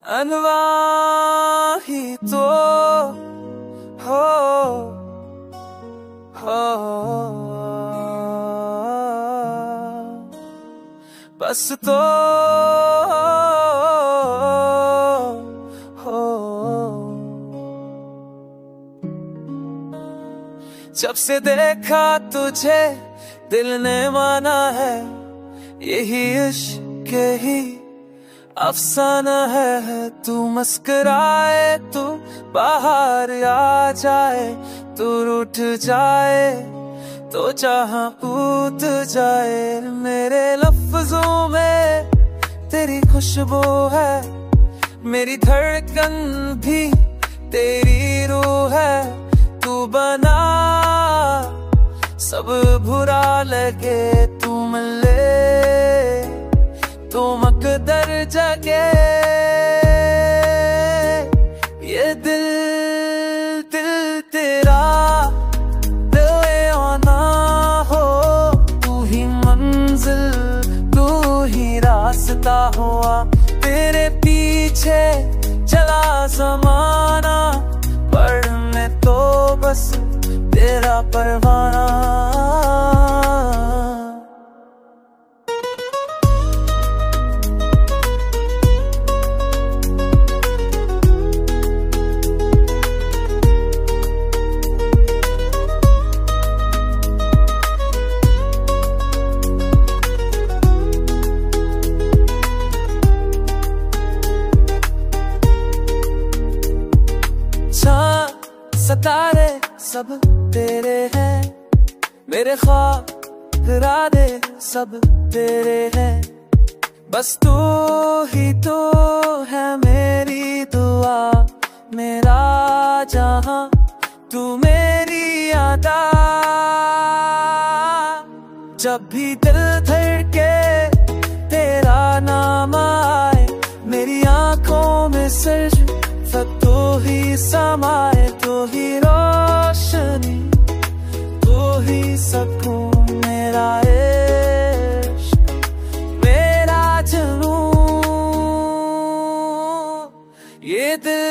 अनवाही तो हो बस तो हो। जब से देखा तुझे दिल ने माना है, यही इश्क ही अफसाना है। तू मुस्कुराए, तू बाहर आ जाए, तू रूठ जाए तो जहां कूद जाए। मेरे लफ्जों में तेरी खुशबू है, मेरी धड़कन भी तेरी रूह है। तू बना सब बुरा लगे, तू मिले तो मकदर जगे। ये दिल तेरा दिल आना हो, तू ही मंजिल तू ही रास्ता हुआ। तेरे पीछे चला ज़माना, पर मैं तो बस तेरा परवाना। सितारे सब तेरे हैं, मेरे ख्वाब इरादे सब तेरे हैं। बस तू ही तो है मेरी दुआ, मेरा जहां तू मेरी अदा। जब भी दिल धड़के तेरा नाम आए, मेरी आंखों में सिर्फ तू ही समाए। तू ही रोशनी, तू ही सकून, मेरा इश्क मेरा जुनून। ये दिल